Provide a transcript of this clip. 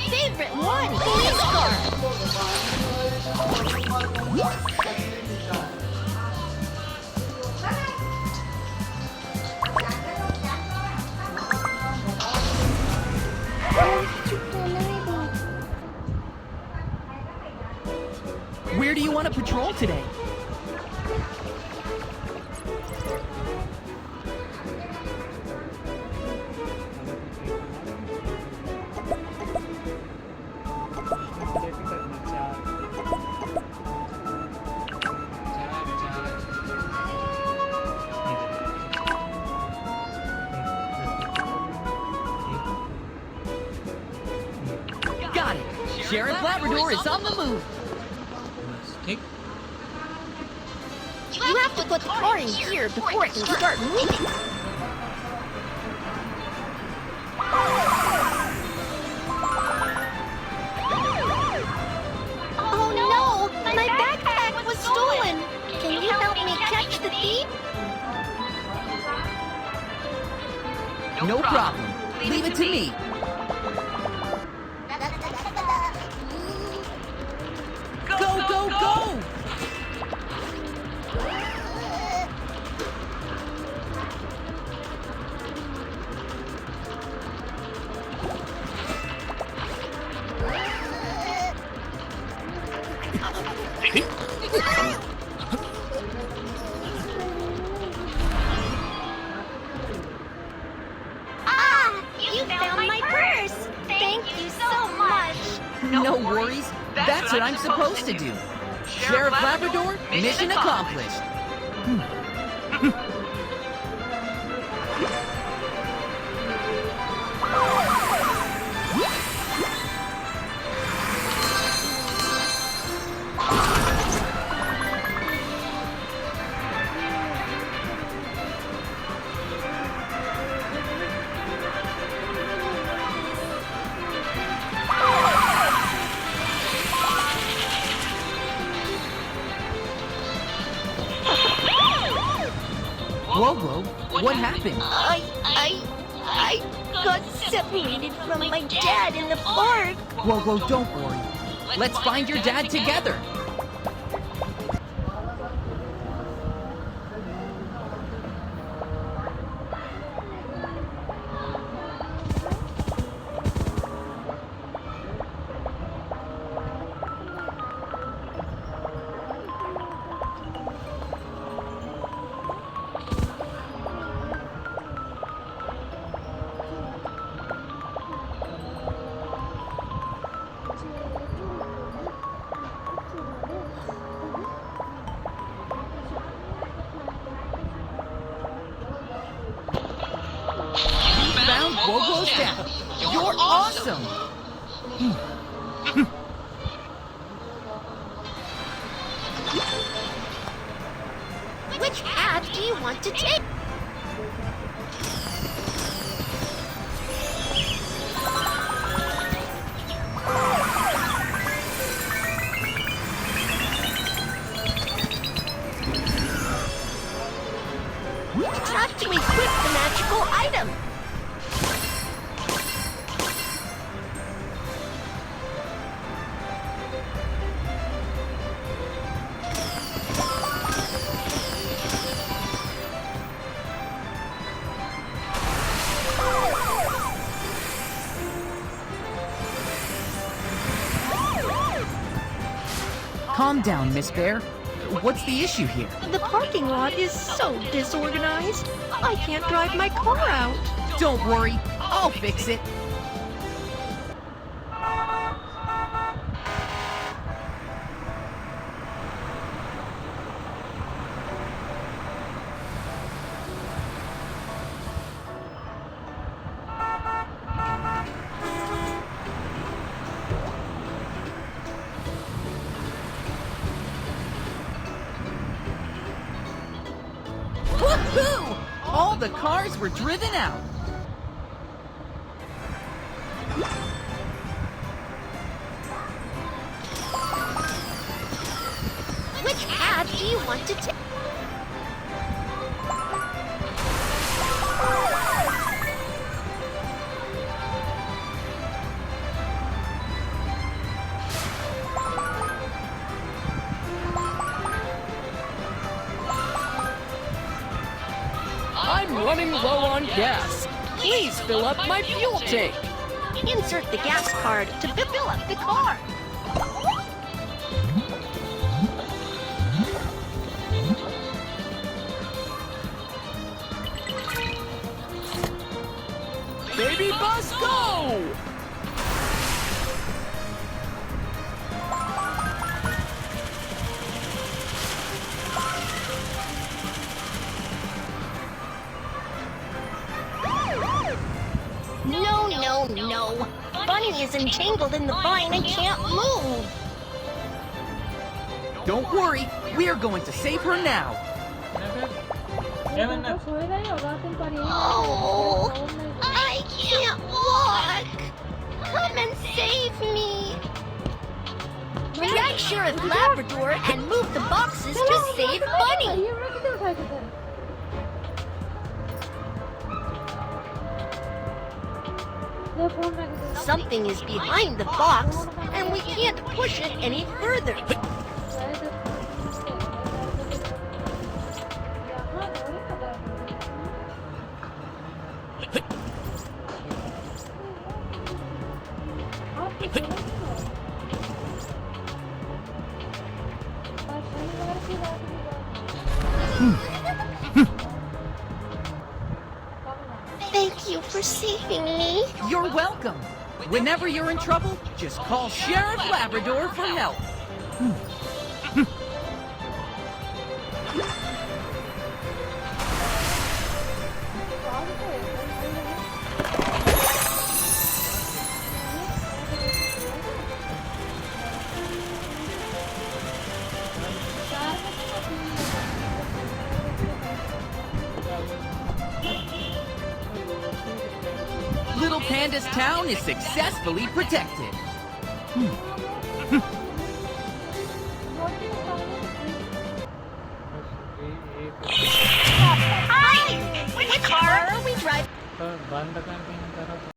favorite one, police car. Where do you want to patrol today? Got it. Sheriff Labrador is on the move. You have to put the car in gear before it can start moving. Oh no! My backpack was stolen! Can you help me catch the thief? No problem. Leave it to me. Go, go, go! Ah! You found my purse! Thank you so much! No worries. That's what I'm supposed to do. Sheriff Labrador, mission accomplished. Whoa, whoa, what happened? I got separated from my dad in the park. Whoa, whoa, don't worry. Let's find your dad together. Found Wogo's dad. You're awesome. Which path do you want to take? Have to equip the magical item. Calm down, Miss Bear. What's the issue here? The parking lot is so disorganized. I can't drive my car out. Don't worry, I'll fix it. Woohoo! All the cars were driven out. Which path do you want to take? I'm running low on gas. Please fill up my fuel tank. Insert the gas card to fill up the car. Babybus, go! No, no, no. Bunny is entangled in the vine and can't move. Don't worry, we're going to save her now. Oh, I can't walk. Come and save me. Drag Sheriff Labrador and move the boxes to save Bunny. Something is behind the box, and we can't push it any further. Thank you for saving me. You're welcome. Whenever you're in trouble, just call Sheriff Labrador for help. Little Panda's town is successfully protected. Hi! Which car are we driving? बंद करके करो